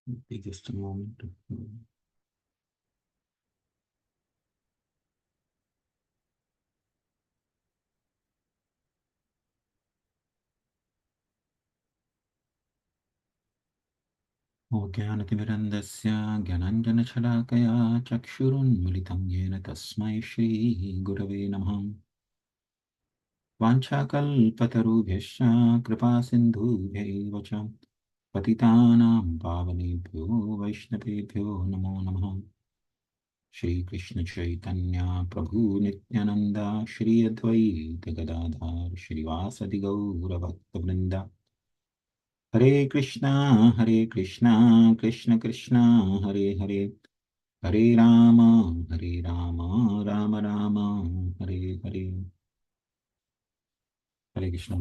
Okay, just a moment. ज्ञानतिमिरन्दस्य ज्ञानाञ्जनशलाकया चक्षुरुन्मिलितं येन तस्मै श्रीगुरवे नमः। वाञ्छाकल्पतरुभ्यश्च कृपासिन्धुभ्यैव च पतितानां पावनेभ्यो वैष्णवेभ्यो नमो नमः। श्रीकृष्णचैतन्य प्रभु नित्यानन्द श्री अद्वैत गदाधर श्रीवासदि गौरभक्तवृन्द। हरे कृष्णा कृष्ण कृष्ण हरे हरे, हरे Ram Ram Ram Hare Hare. Hare Krishna.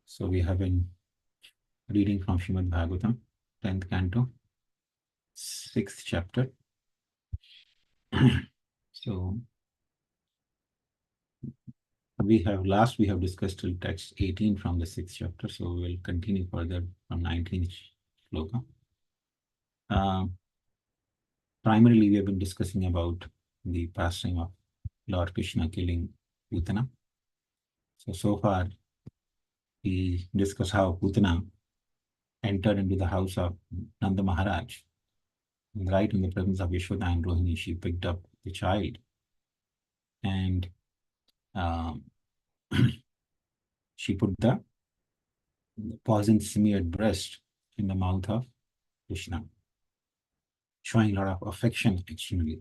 So we have been reading from Srimad Bhagavatam, 10th canto, 6th chapter. So we have discussed till text 18 from the 6th chapter. So we will continue further from 19th shloka. Primarily, we have been discussing about the pastime of Lord Krishna killing Putana. So far, we discussed how Putana entered into the house of Nanda Maharaj. And right in the presence of Yashoda and Rohini, she picked up the child and she put the poison smeared breast in the mouth of Krishna, showing a lot of affection extremely.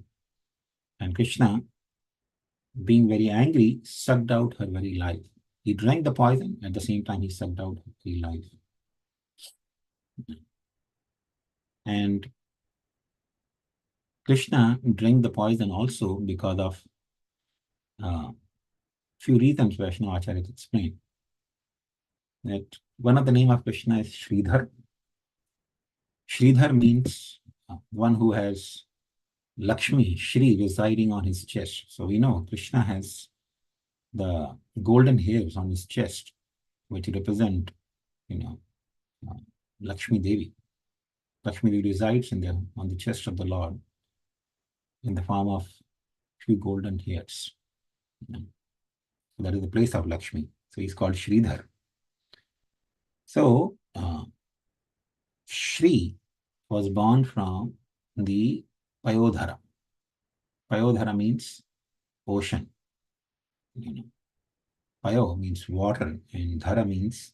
And Krishna, being very angry, sucked out her very life. He drank the poison, at the same time he sucked out her very life. And Krishna drank the poison also because of few reasons Vaishnava Acharya explained. That one of the name of Krishna is Sridhar. Sridhar means one who has Lakshmi, Shri, residing on his chest. So we know Krishna has the golden hairs on his chest, which represent, Lakshmi Devi. Lakshmi Devi resides on the chest of the Lord in the form of few golden hairs. So that is the place of Lakshmi. So he's called Sridhar. So Shri was born from the Payodhara. Payodhara means ocean. Payo means water, and Dhara means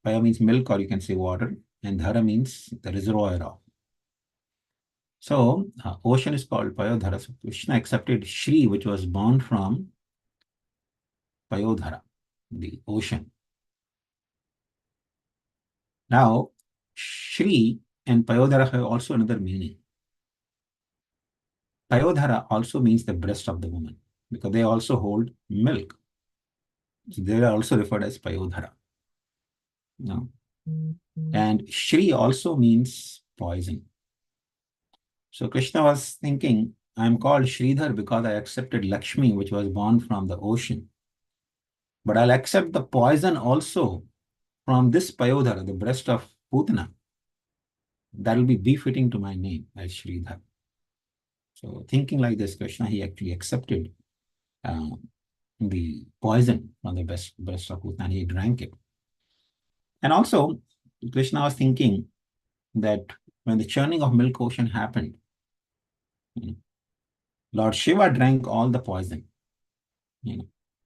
Payo means milk, or you can say water, and Dhara means the reservoir of. So ocean is called Payodhara. So Krishna accepted Shri, which was born from Payodhara, the ocean. Now, Shri and Payodhara have also another meaning. Payodhara also means the breast of the woman, because they also hold milk. So they are also referred as Payodhara. No? And Shri also means poison. So Krishna was thinking, I'm called Sridhar because I accepted Lakshmi, which was born from the ocean. But I'll accept the poison also from this Payodhara, the breast of Putana. That will be befitting to my name as Sridhar. So thinking like this, Krishna, he actually accepted the poison from the breast of Putana. He drank it. And also, Krishna was thinking that when the churning of milk ocean happened, Lord Shiva drank all the poison,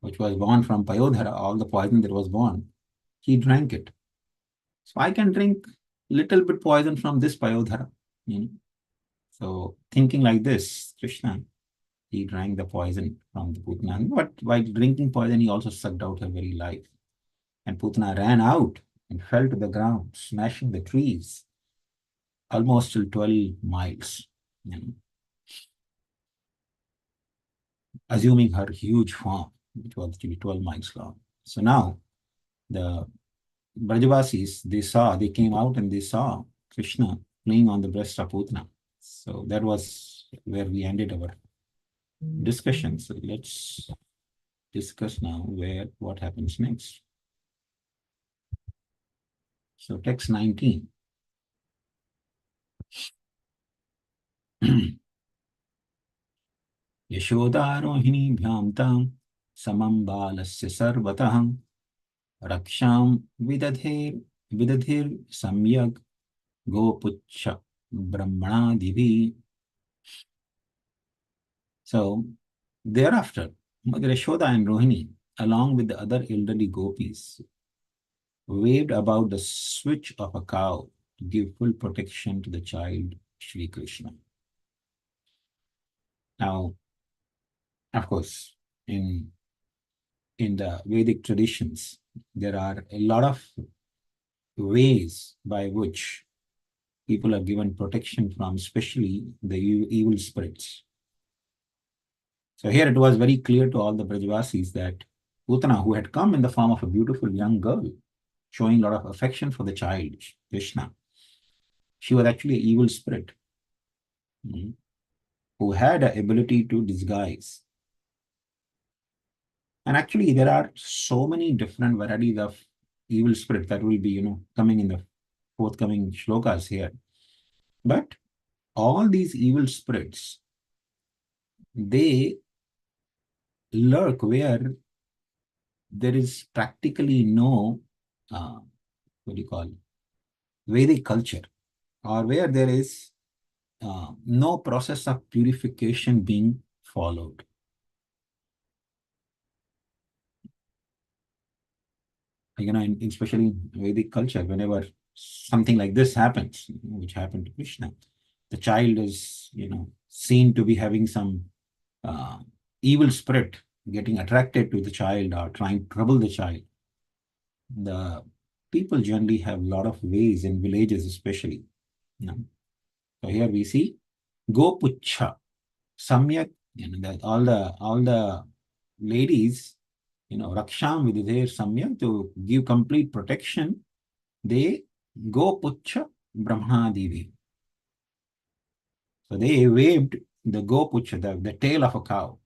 which was born from Payodhara, all the poison that was born, he drank it. So I can drink little bit poison from this Payodhara. So thinking like this, Krishna, he drank the poison from the Putana. But while drinking poison, he also sucked out her very life. And Putana ran out and fell to the ground, smashing the trees, almost till 12 miles, assuming her huge form, which was to be 12 miles long. So now the Brajavasis, they came out and they saw Krishna playing on the breast of Putana. So that was where we ended our discussion. So let's discuss now what happens next. So text 19. यशोदारोहिणीभ्यां तां समं बालस्य सर्वतः रक्षां विदधिर् सम्यग् गोपुच्छ brahmanaदिभिः. So thereafter, Mother Yashoda and Rohini, along with the other elderly gopis, waved about the switch of a cow to give full protection to the child Shri Krishna. Now, of course, in the Vedic traditions, there are a lot of ways by which people are given protection from, especially the evil spirits. So here it was very clear to all the Brajavasis that Putana, who had come in the form of a beautiful young girl, showing a lot of affection for the child, Krishna, she was actually an evil spirit, who had the ability to disguise. And actually, there are so many different varieties of evil spirit that will be, coming in the forthcoming shlokas here. But all these evil spirits, they lurk where there is practically no, what do you call, Vedic culture, or where there is no process of purification being followed. Especially in Vedic culture, whenever something like this happens, which happened to Krishna, the child is, seen to be having some evil spirit getting attracted to the child or trying to trouble the child. The people generally have a lot of ways in villages, especially. So here we see Gopucha, Samyak, that all the ladies, Raksham Vididher Samyak, to give complete protection, they Gopucha Brahmanadevi. So they waved the Gopucha, the tail of a cow,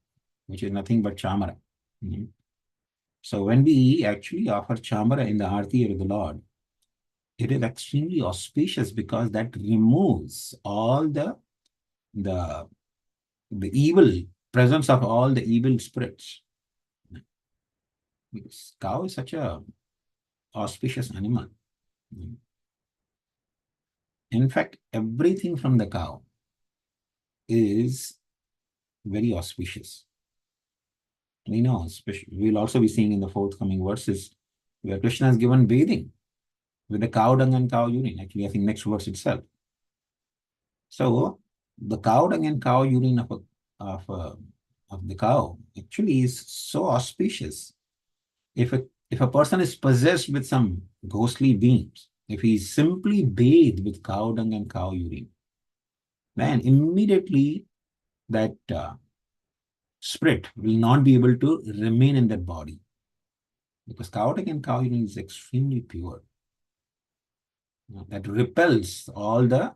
which is nothing but chamara. So when we actually offer chamara in the Aarti of the Lord, it is extremely auspicious because that removes all the evil presence of all the evil spirits. Because cow is such a auspicious animal. In fact, everything from the cow is very auspicious. We know, we'll also be seeing in the forthcoming verses where Krishna is given bathing with the cow dung and cow urine. Actually, I think next verse itself. So the cow dung and cow urine of the cow actually is so auspicious. If a person is possessed with some ghostly beings, if he is simply bathed with cow dung and cow urine, then immediately that spirit will not be able to remain in that body, because cow dung and cow urine is extremely pure. That repels all the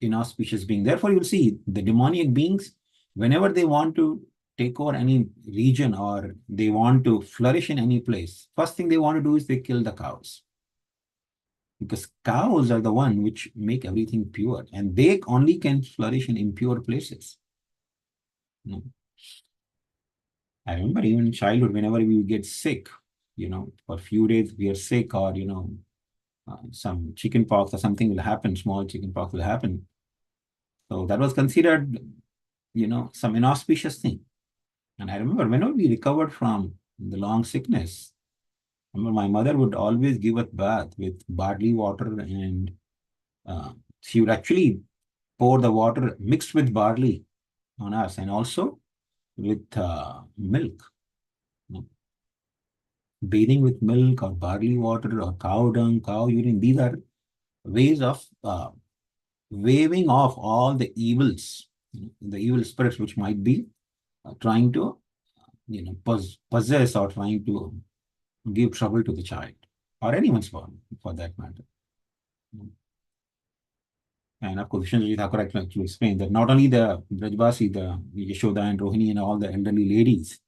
inauspicious beings. Therefore, you'll see the demoniac beings, whenever they want to take over any region or they want to flourish in any place, first thing they want to do is they kill the cows. Because cows are the one which make everything pure, and they only can flourish in impure places. I remember even in childhood, whenever we get sick, for a few days we are sick, or some chicken pox or something will happen, small chicken pox will happen. So that was considered, some inauspicious thing. And I remember whenever we recovered from the long sickness, I remember my mother would always give us bath with barley water, and she would actually pour the water mixed with barley on us, and also with milk. Bathing with milk or barley water or cow dung, cow urine, these are ways of waving off all the evils, the evil spirits which might be trying to, possess or trying to give trouble to the child or anyone's born, for that matter. And of course, Vishnu Thakur actually explained that not only the Brajbasi, the Yashoda and Rohini and all the elderly ladies,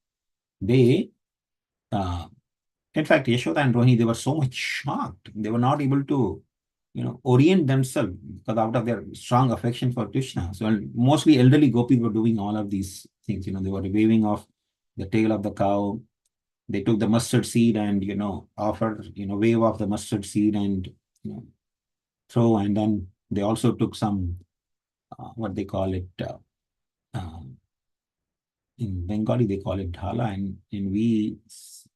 they, in fact, Yashoda and Rohini, they were so much shocked. They were not able to orient themselves because out of their strong affection for Krishna. So mostly elderly gopis were doing all of these things. They were waving off the tail of the cow. They took the mustard seed and, offered, wave off the mustard seed and, throw. And then they also took some, what they call it, uh, in Bengali, they call it dhala. And it's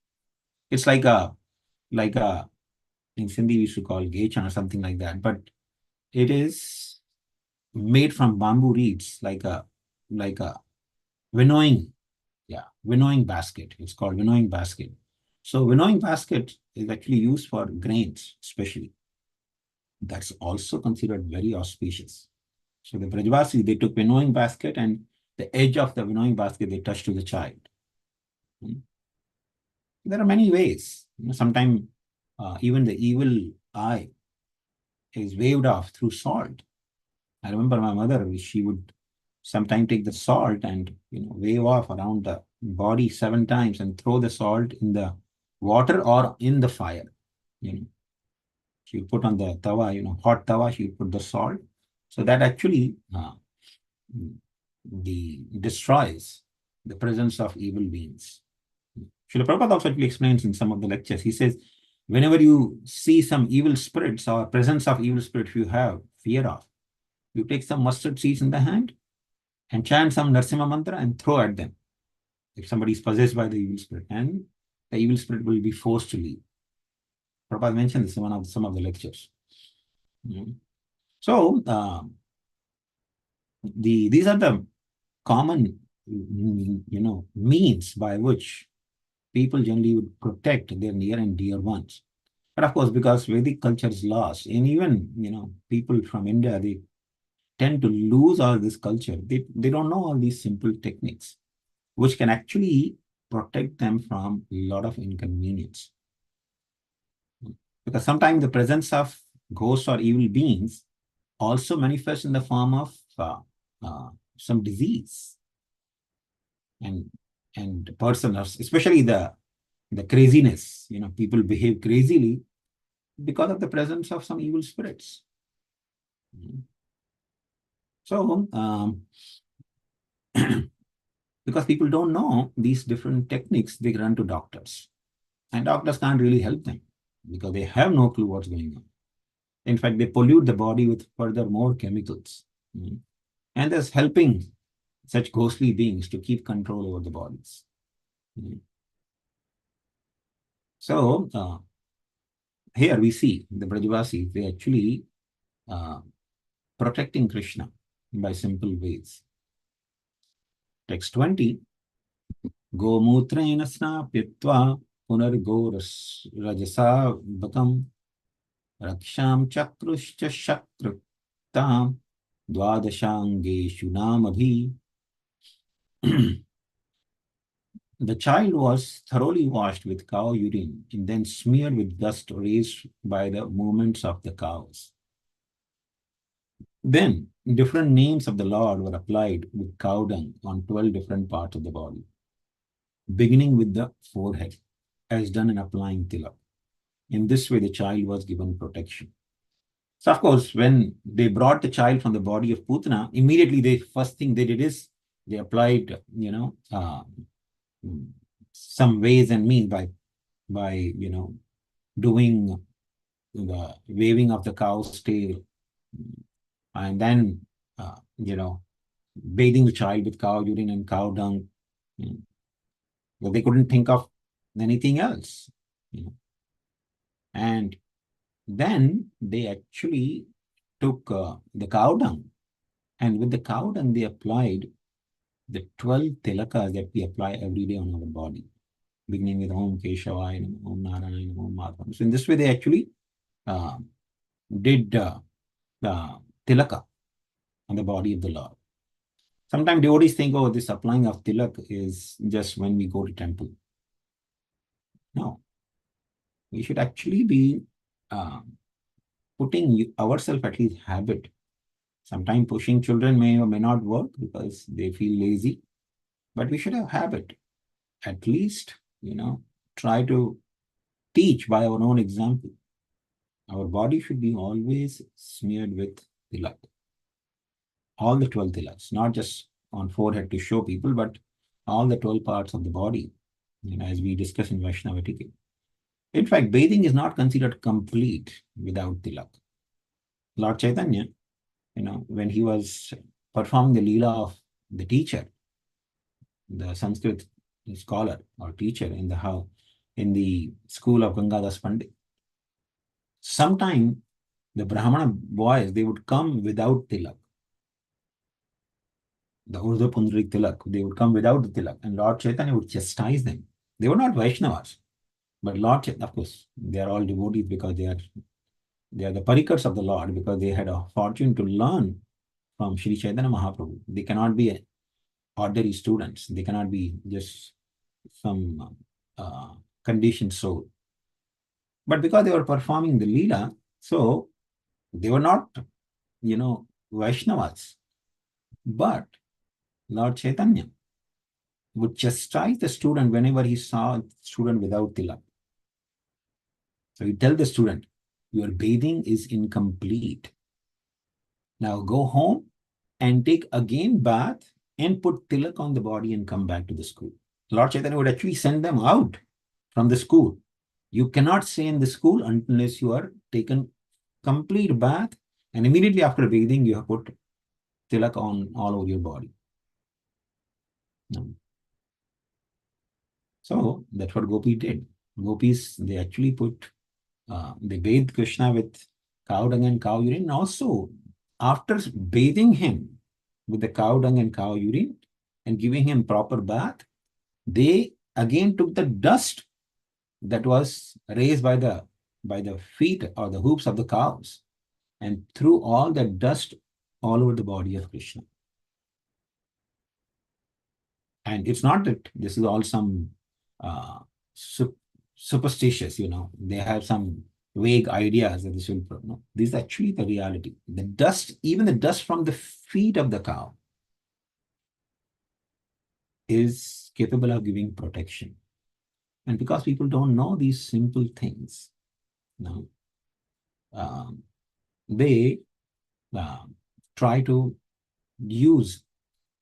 like a, in Sindhi, we used to call gechan or something like that. But it is made from bamboo reeds, like a winnowing, yeah, winnowing basket. It's called winnowing basket. So winnowing basket is actually used for grains, especially. That's also considered very auspicious. So the Brajvasi, they took winnowing basket and the edge of the winnowing basket they touched to the child. Hmm. There are many ways. Sometimes even the evil eye is waved off through salt. I remember my mother, she would sometimes take the salt and wave off around the body 7 times and throw the salt in the water or in the fire. You know, she would put on the tawa, hot tawa, she would put the salt. So that actually destroys the presence of evil beings. Srila Prabhupada also actually explains in some of the lectures. He says, whenever you see some evil spirits or presence of evil spirits you have fear of, you take some mustard seeds in the hand and chant some Narsimha mantra and throw at them. If somebody is possessed by the evil spirit, and the evil spirit will be forced to leave. Prabhupada mentioned this in some of the lectures. So these are the common means by which people generally would protect their near and dear ones. But of course, because Vedic culture is lost, and even people from India, they tend to lose all this culture. They don't know all these simple techniques, which can actually protect them from a lot of inconvenience. Because sometimes the presence of ghosts or evil beings also manifests in the form of some disease. And person, especially the craziness, people behave crazily because of the presence of some evil spirits. So, because people don't know these different techniques, they run to doctors. And doctors can't really help them because they have no clue what's going on. In fact, they pollute the body with further more chemicals. And thus helping such ghostly beings to keep control over the bodies. So, here we see the Brajavasis, they actually protecting Krishna by simple ways. Text 20, Gomutrena snapyatva punargorajasa bakam raksham chakruscha shakrutam dwadashangeshu namabhi. The child was thoroughly washed with cow urine and then smeared with dust raised by the movements of the cows. Then different names of the Lord were applied with cow dung on 12 different parts of the body, beginning with the forehead, as done in applying tilak. In this way, the child was given protection. So, of course, when they brought the child from the body of Putana, immediately the first thing they did is they applied, some ways and means by doing the waving of the cow's tail, and then bathing the child with cow urine and cow dung. But they couldn't think of anything else. And then they actually took the cow dung, and with the cow dung they applied the 12 tilakas that we apply every day on our body, beginning with Om Keshavaya, Om Narayana, Om Madhava. So in this way, they actually did the tilaka on the body of the Lord. Sometimes devotees think, oh, this applying of tilak is just when we go to temple. No. We should actually be putting ourselves at least habit. Sometimes pushing children may or may not work because they feel lazy, but we should have habit. At least, try to teach by our own example. Our body should be always smeared with tilak. All the 12 tilaks, not just on forehead to show people, but all the 12 parts of the body, as we discuss in Vaishnava etiquette. In fact, bathing is not considered complete without tilak. Lord Chaitanya, when he was performing the Leela of the teacher, the Sanskrit scholar or teacher in the school of Gangadas Pandit, sometime the Brahmana boys, they would come without tilak. The Urdu Pundrik tilak, they would come without the tilak, and Lord Chaitanya would chastise them. They were not Vaishnavas, but Lord Chaitanya, of course, they are all devotees because they are the parikars of the Lord, because they had a fortune to learn from Sri Chaitanya Mahaprabhu. They cannot be ordinary students. They cannot be just some conditioned soul. But because they were performing the Leela, so they were not, Vaishnavas. But Lord Chaitanya would chastise the student whenever he saw a student without tilak. So he tell the student, your bathing is incomplete. Now go home and take again bath and put tilak on the body and come back to the school. Lord Chaitanya would actually send them out from the school. You cannot stay in the school unless you are taken complete bath, and immediately after bathing, you have put tilak on all over your body. So that's what Gopi did. Gopis, they actually they bathed Krishna with cow dung and cow urine. And also, after bathing him with the cow dung and cow urine and giving him proper bath, they again took the dust that was raised by the feet or the hooves of the cows and threw all that dust all over the body of Krishna. And it's not that this is all some superstitious, they have some vague ideas that this will, no, this is actually the reality. The dust, even the dust from the feet of the cow is capable of giving protection. And because people don't know these simple things, they try to use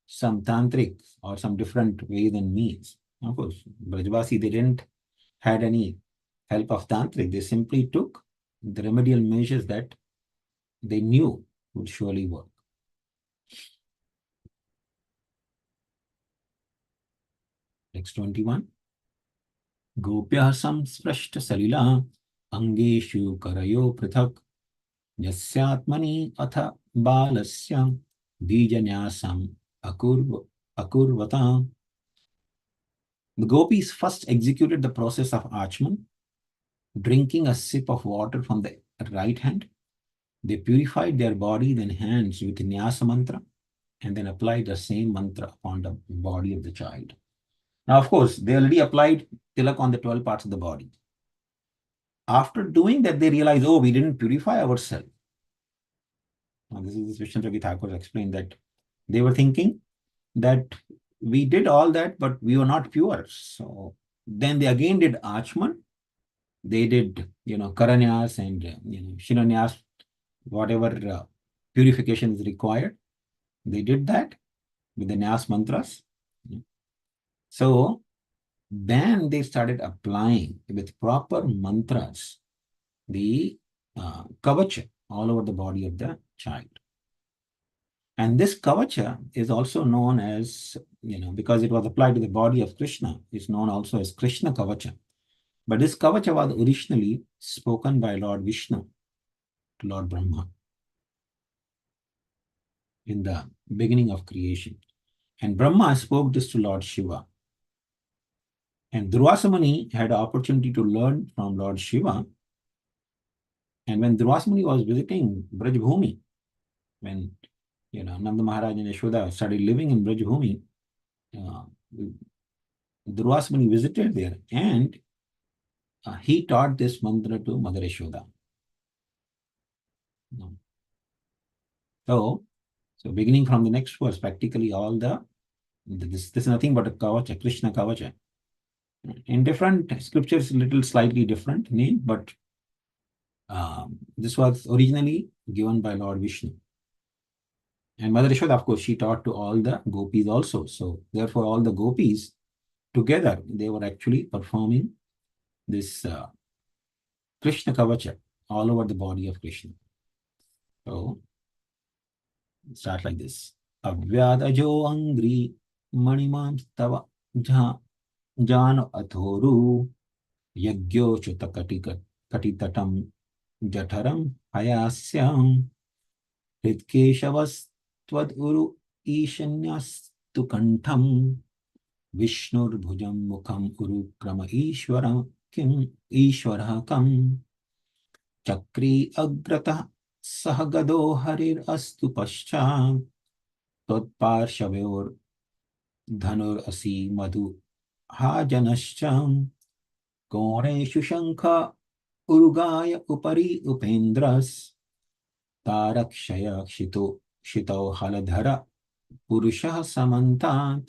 some tantric or some different ways and means. Of course, Brajvasi, they didn't had any help of tantric. They simply took the remedial measures that they knew would surely work. Text 21. Gopya samsprashta salila angeshu karayo prithak yasyatmani atha balasya dijanyasam akurvata. The gopis first executed the process of achman, drinking a sip of water from the right hand. They purified their body, then hands with Nyasa mantra, and then applied the same mantra upon the body of the child. Now, of course, they already applied tilak on the 12 parts of the body. After doing that, they realized, oh, we didn't purify ourselves. Now, this is Vishnu Thakur explained that they were thinking that we did all that, but we were not pure. So then they again did achman. They did, karanyas and, shinanyas, whatever purification is required. They did that with the Nyas mantras. So then they started applying with proper mantras the kavacha all over the body of the child. And this kavacha is also known as, because it was applied to the body of Krishna, it's known also as Krishna kavacha. But this kavacha was originally spoken by Lord Vishnu to Lord Brahma in the beginning of creation. And Brahma spoke this to Lord Shiva. And Durvasa Muni had the opportunity to learn from Lord Shiva. And when Durvasa Muni was visiting Brajbhumi, when Nanda Maharaj and Yashoda started living in Brajbhumi, Durvasa Muni visited there, and he taught this mantra to Mother Yashoda. So beginning from the next verse, practically all this is nothing but a kavacha, Krishna kavacha. In different scriptures, little slightly different name, but This was originally given by Lord Vishnu. And Mother Yashoda, of course, she taught to all the gopis also. So therefore, all the gopis together, they were actually performing this Krishna Kavacha all over the body of Krishna. So start like this. Avyadajo angri manimam stava jan athoru yagyo chuta katitatam jataram hayasyam hritkeshavastvad uru ishanyastu kantham Vishnurбhujam mukham urukrama ishvara kim ishvara kam chakri agrata sahagado harir astu pascham totparshaveor dhanur asi madhu hajanascham koneshu shankha urugaya upari upendras tarakshaya shito haladhara purushah samantat.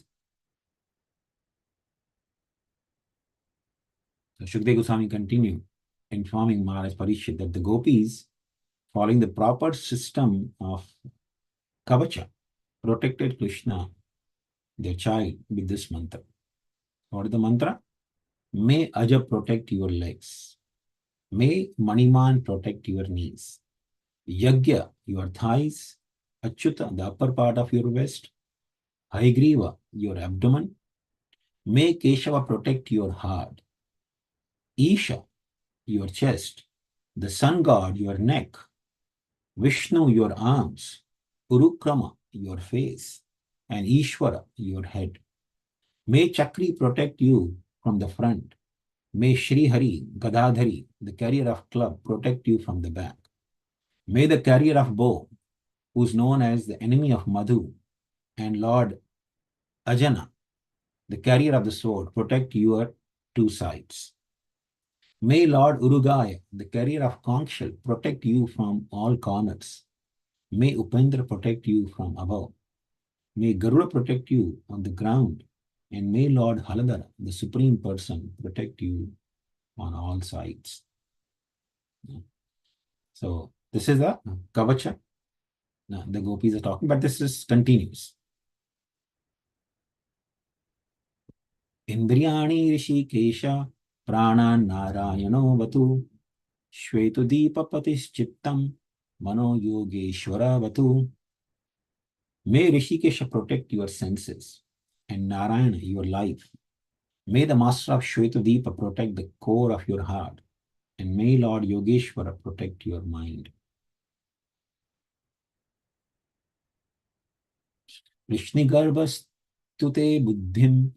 So Shukdev Goswami continued, informing Maharaj Parikshit that the gopis, following the proper system of Kavacha, protected Krishna, their child, with this mantra. What is the mantra? May Aja protect your legs. May Maniman protect your knees. Yagya, your thighs. Achyuta, the upper part of your waist. Haigriva, your abdomen. May Keshava protect your heart. Isha, your chest. The sun god, your neck. Vishnu, your arms. Urukrama, your face. And Ishvara, your head. May Chakri protect you from the front. May Shri Hari, Gadadhari, the carrier of club, protect you from the back. May the carrier of bow, who is known as the enemy of Madhu, and Lord Ajana, the carrier of the sword, protect your two sides. May Lord Urugaya, the carrier of conch shell, protect you from all corners. May Upendra protect you from above. May Garuda protect you on the ground. And may Lord Haladhara, the Supreme Person, protect you on all sides. So this is the Kavacha. Now, the gopis are talking, but this is continues. Indriyani Rishikesha Pranan Narayano Vatu Shvetu Deepa Patischittam Mano Yogeshwara Vatu. May Rishikesha protect your senses and Narayana your life. May the master of Shvetu protect the core of your heart, and may Lord Yogeshwara protect your mind. Vishnigarbhastute buddhim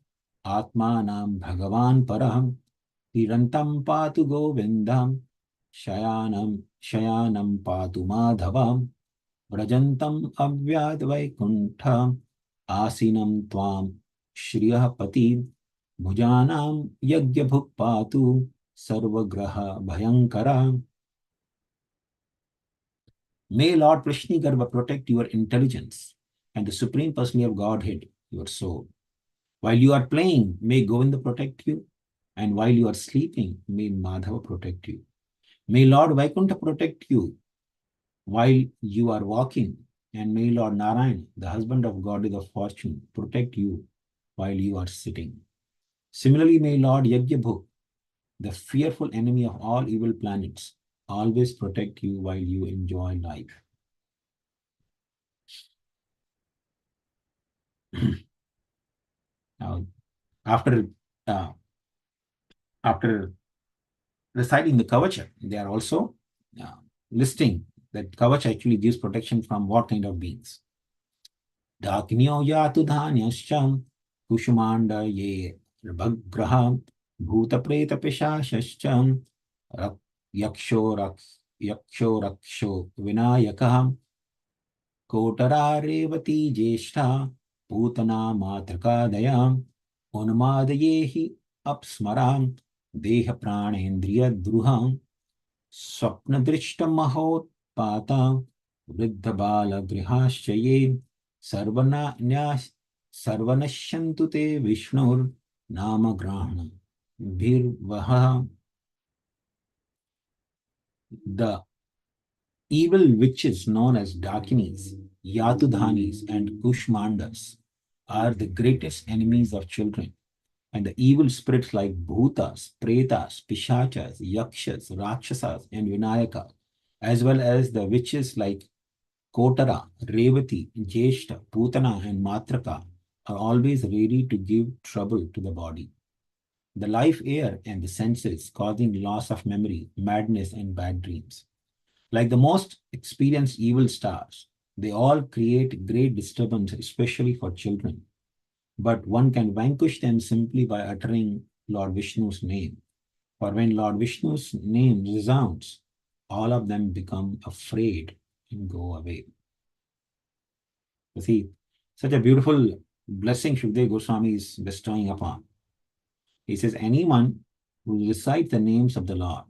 atmanam bhagavan paraham hirantam patu govindam shayanam patu madhavam vrajantam avyad vaikuntham asinam tvam shriyah pati bhujanam yagyabhuk patu sarvagraha bhayankara. May Lord Prishni protect your intelligence and the Supreme Personality of Godhead, your soul. While you are playing, may Govinda protect you, and while you are sleeping, may Madhava protect you. May Lord Vaikuntha protect you while you are walking, and may Lord Narayan, the husband of Goddess of Fortune, protect you while you are sitting. Similarly, may Lord Yagyabhuk, the fearful enemy of all evil planets, always protect you while you enjoy life. Now, after reciting the Kavacha, they are also listing that Kavacha actually gives protection from what kind of beings. Daknyo yatu dhanyashcham kushumanda ye bhagraham bhuta preta pishashashcham yaksho raksho vinayakaham kotara revati jeshta putana matrikadayam unmadayehi apsmaram देह प्राणेन्द्रिय द्रुहां स्वप्न दृष्ट महोत्पाता वृद्ध बाल गृहाश्चये सर्वनश्यन्तु ते विष्णुर नाम ग्रहण भीर्वह. The evil witches known as Dakinis, Yatudhanis, and Kushmandas are the greatest enemies of children. And the evil spirits like Bhutas, Pretas, Pishachas, Yakshas, Rakshasas, and Vinayaka, as well as the witches like Kotara, Revati, Jeshta, Putana, and Matraka, are always ready to give trouble to the body, the life air, and the senses, causing loss of memory, madness, and bad dreams. Like the most experienced evil stars, they all create great disturbance, especially for children. But one can vanquish them simply by uttering Lord Vishnu's name. For when Lord Vishnu's name resounds, all of them become afraid and go away. You see, such a beautiful blessing Shukdev Goswami is bestowing upon. He says, anyone who recites the names of the Lord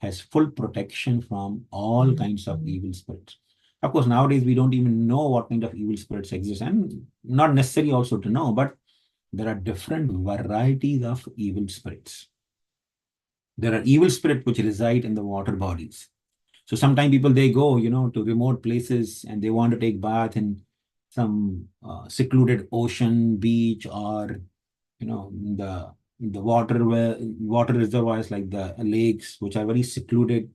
has full protection from all kinds of evil spirits. Of course, nowadays we don't even know what kind of evil spirits exist, and not necessary also to know, but there are different varieties of evil spirits. There are evil spirits which reside in the water bodies. So sometimes people they go, to remote places and they want to take bath in some secluded ocean, beach, or the water reservoirs like the lakes, which are very secluded.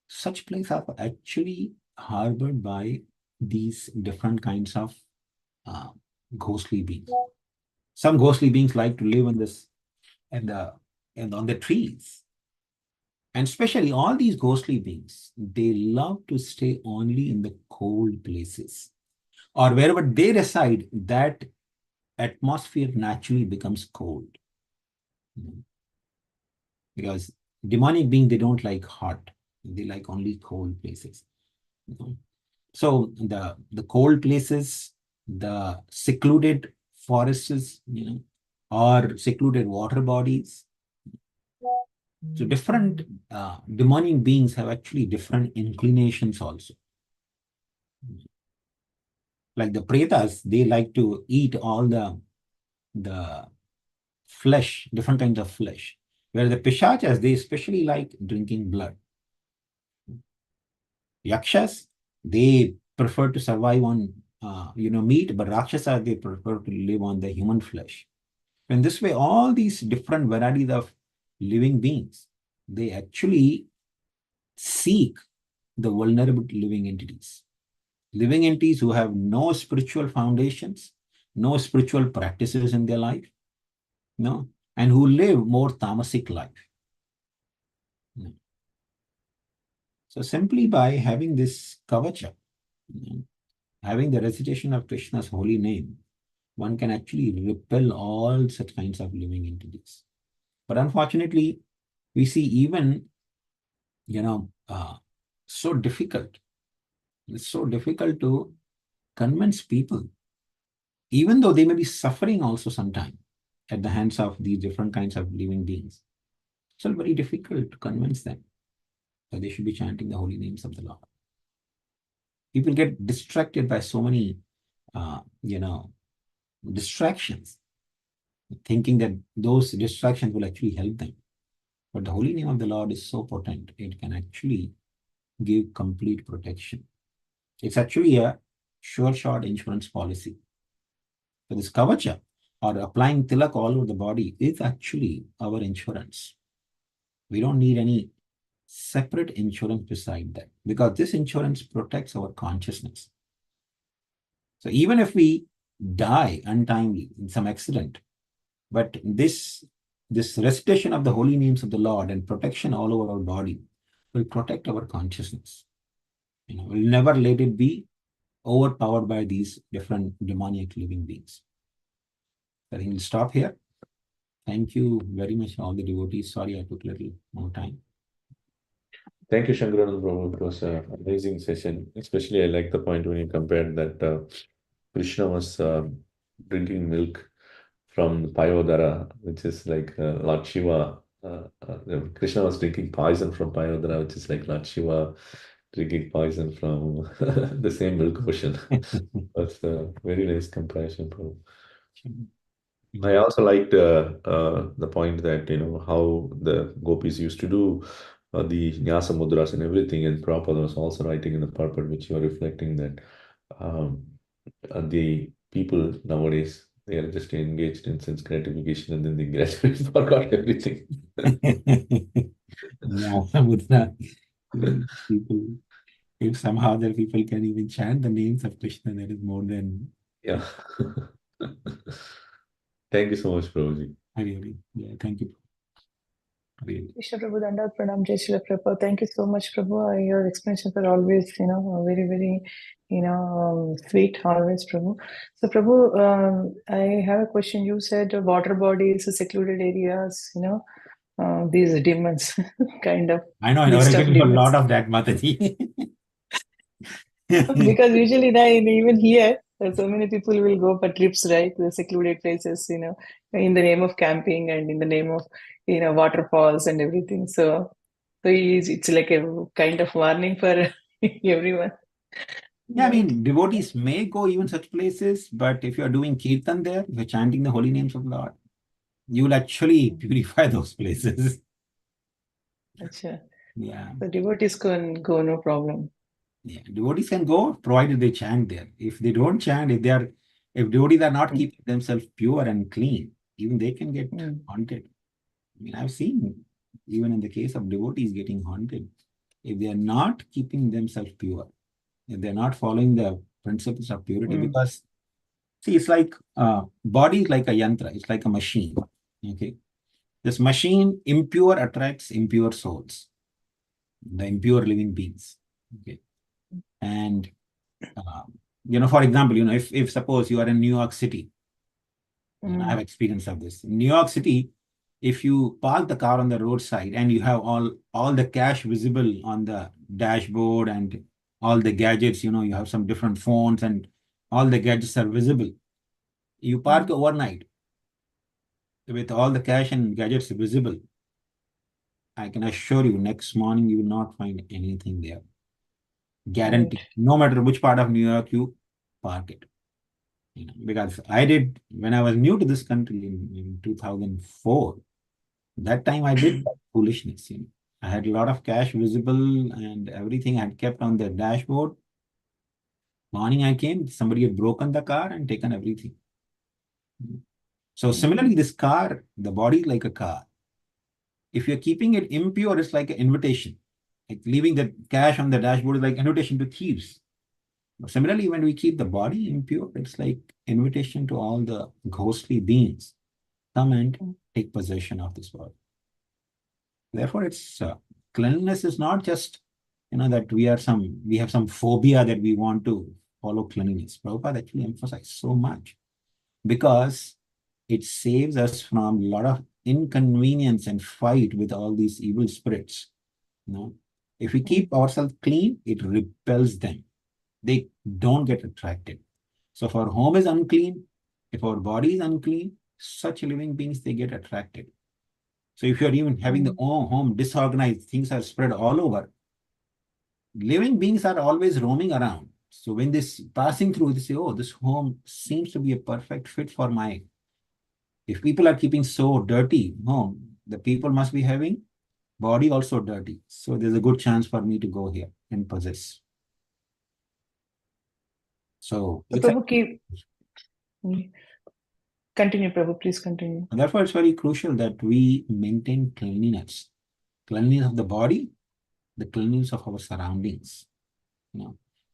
Such places are actually harbored by these different kinds of uh, ghostly beings. Some ghostly beings like to live in this and on the trees. And especially all these ghostly beings, they love to stay only in the cold places. Or wherever they reside, that atmosphere naturally becomes cold. Because demonic beings, they don't like hot. They like only cold places. So the cold places, the secluded forests, or secluded water bodies. So different demonic beings have actually different inclinations also. Like the pretas, they like to eat all the flesh, different kinds of flesh. Where the pishachas, they especially like drinking blood. Yakshas, they prefer to survive on meat, but Rakshasas, they prefer to live on the human flesh. In this way, all these different varieties of living beings, they actually seek the vulnerable living entities. Living entities who have no spiritual foundations, no spiritual practices in their life, and who live more tamasic life. So simply by having this kavacha, having the recitation of Krishna's holy name, one can actually repel all such kinds of living entities. But unfortunately, we see even, so difficult. It's so difficult to convince people, even though they may be suffering also sometime at the hands of these different kinds of living beings. It's still very difficult to convince them that they should be chanting the holy names of the Lord. People get distracted by so many, distractions, thinking that those distractions will actually help them. But the holy name of the Lord is so potent, it can actually give complete protection. It's actually a sure shot insurance policy. So this kavacha or applying tilak all over the body is actually our insurance. We don't need any separate insurance beside that because this insurance protects our consciousness. So even if we die untimely in some accident, but this recitation of the holy names of the Lord and protection all over our body will protect our consciousness. We'll never let it be overpowered by these different demonic living beings. I think we'll stop here. Thank you very much, all the devotees. Sorry I took a little more time. Thank you, Shankaran Prabhu. It was an amazing session. Especially, I like the point when you compared that Krishna was drinking milk from Payodara, which is like Lord Shiva. Krishna was drinking poison from Payodara, which is like Lord Shiva drinking poison from the same milk ocean. That's a very nice comparison, Prabhu. I also liked the point that how the gopis used to do the Nyasa Mudras and everything, and Prabhupada was also writing in the purport, which you are reflecting that um, the people nowadays, they are just engaged in sense gratification and then they gradually forgot everything. Yeah, Samudra. People, if somehow the people can even chant the names of Krishna, that is more than Yeah. Thank you so much, Prabhuji. really. Yeah, thank you. Really. Krishna Prabhu, Dandavat Pranam, Jai Shri Prabhu. Thank you so much, Prabhu. Your explanations are always, very, very, sweet, always, Prabhu. So, Prabhu, I have a question. You said water bodies, secluded areas, these demons, kind of I know, list I of get a demons. lot of that, Mataji. Because usually, even here, so many people will go for trips, right, to the secluded places, in the name of camping and in the name of, waterfalls and everything. So it's like a kind of warning for everyone. Yeah, I Right. mean, devotees may go even such places, but if you're doing kirtan there, if you're chanting the holy names of Lord, you will actually purify those places. Acha. Yeah. So devotees can go, no problem. Yeah. Devotees can go provided they chant there. If they don't chant, if devotees are not keeping themselves pure and clean, even they can get Mm. haunted. I mean, I've seen even in the case of devotees getting haunted, if they are not keeping themselves pure, if they're not following the principles of purity, Mm. because see, it's like body is like a yantra, it's like a machine. Okay. This machine, impure attracts impure souls, the impure living beings. Okay. And for example, if suppose you are in New York City, and I have Mm. experience of this. In New York City, if you park the car on the roadside and you have all the cash visible on the dashboard and all the gadgets, you have some different phones and all the gadgets are visible. You park Mm. overnight with all the cash and gadgets visible. I can assure you, next morning you will not find anything there. Right. Guarantee. No matter which part of New York you park it. Because I did when I was new to this country in 2004. That time I did that foolishness. I had a lot of cash visible and everything I had kept on the dashboard. Morning I came, somebody had broken the car and taken everything. So similarly, this car, the body is like a car. If you're keeping it impure, it's like an invitation. Like leaving the cash on the dashboard is like invitation to thieves. Similarly, when we keep the body impure, it's like invitation to all the ghostly beings come and take possession of this body. Therefore, it's cleanliness is not just that we have some phobia that we want to follow cleanliness. Prabhupada actually emphasized so much because it saves us from a lot of inconvenience and fight with all these evil spirits. If we keep ourselves clean, it repels them. They don't get attracted. So if our home is unclean, if our body is unclean, such living beings, they get attracted. So if you're even having the home disorganized, things are spread all over, living beings are always roaming around. So when this passing through, they say, oh, this home seems to be a perfect fit for my. If people are keeping so dirty home, the people must be having body also dirty. So there's a good chance for me to go here and possess. So So it's Prabhu, continue, Prabhu, please continue. therefore it's very crucial that we maintain cleanliness. Cleanliness of the body, the cleanliness of our surroundings.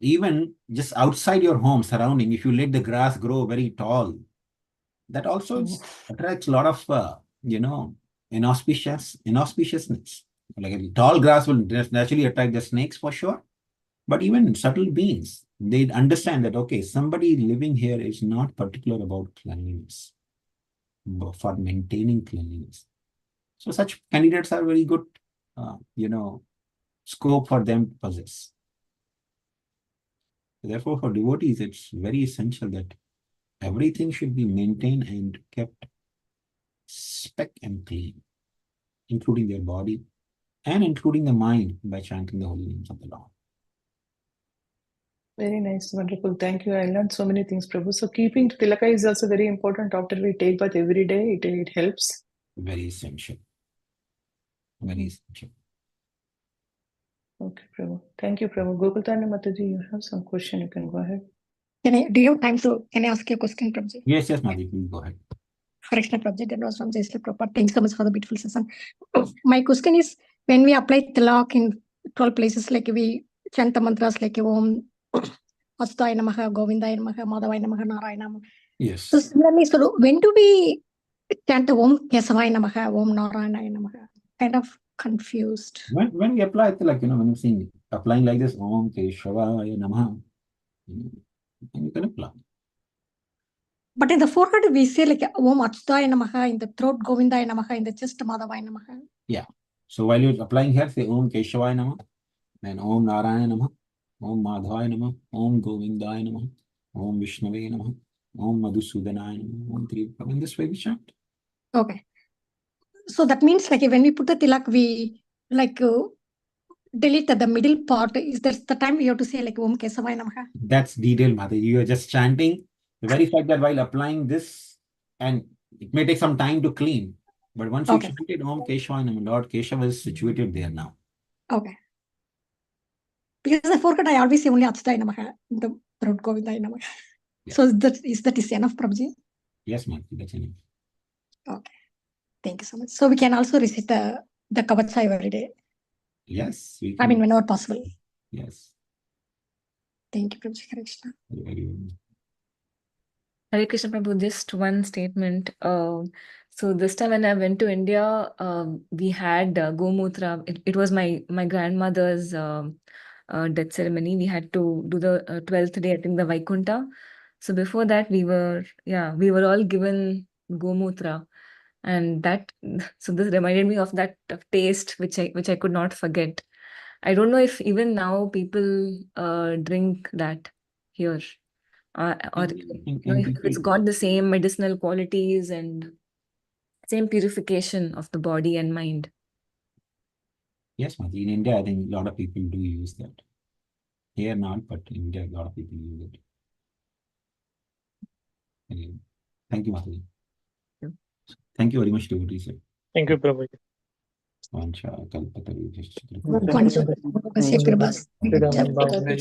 Even just outside your home surrounding, if you let the grass grow very tall, that also attracts a lot of inauspiciousness. Like a tall grass will naturally attract the snakes for sure, but even subtle beings, they understand that okay, somebody living here is not particular about cleanliness, but for maintaining cleanliness. So such candidates are very good, scope for them to possess. Therefore, for devotees, it's very essential that everything should be maintained and kept speck and clean, including their body and including the mind by chanting the holy names of the Lord. Very nice, wonderful. Thank you. I learned so many things, Prabhu. So keeping tilaka is also very important after we take bath every day. It helps. Very essential. Very essential. Okay, Prabhu. Thank you, Prabhu. Gopaltani Mataji, you have some question, you can go ahead. Do you have time to, can I ask you a question, Prabhuji? Yes, Mataji, please go ahead. Krishna Prabhuji, that was from Jaisla Prabhupada. Thanks so much for the beautiful session. My question is, when we apply tilak in 12 places, like we chant the mantras like Om Achyutaya Namaha, Govindaya Namaha, Madhavaya Namaha, Narayana Namaha. Yes. So similarly, so when do we chant Om Kesavaya Namaha, Om Narayana Namaha? Kind of confused. When we apply it, like, when you sing, applying like this, Om Keshavaya Namaha, and you can apply. But in the forehead, we say like Om Achyutaya Namaha, in the throat Govindaya Namaha, in the chest Madhavaya Namaha. Yeah. So while you're applying here, say Om Keshavaya Namaha, then Om Narayana Namaha, Om Madhavaya Namaha, Om Govindaya Namaha, Om Vishnave Namaha, Om Madhusudanaya Namaha, Om Tripura. In this way we chant. Okay. So that means like when we put the tilak, we like delete the middle part. Is that the time we have to say like Om Kesavaya Namaha? That's detailed, Mataji. You are just chanting. The very fact that while applying this, and it may take some time to clean, but once you Okay. chant it, Om Keshavaya Namaha, Lord Keshava is situated there now. Okay. Because I forgot, I always say only Achyutaya Namaha, the throat Govindaya Namaha. Yeah. So is that enough, Prabhuji? Yes, Mataji, that's enough. Okay. Thank you so much. So we can also recite the Kavacha every day. Yes, we I can. mean, whenever possible. Yes. Thank you, Prabhuji. Krishna. Very well. Hare Krishna Prabhu, just one statement. So this time when I went to India, we had Gomutra. It was my grandmother's death ceremony. We had to do the 12th day, I think, the Vaikunta. So before that, we were all given Gomutra, and that. So this reminded me of that taste, which I could not forget. I don't know if even now people drink that here. Or if it's got the same medicinal qualities and same purification of the body and mind. Yes, Mataji. In India, I think a lot of people do use that. Here not, but in India, a lot of people use it. Anyway, thank you, Mataji. Yeah. Thank you very much, devotees. Thank you, Prabhu. Vancha kalpataru. One second, Prabhuji.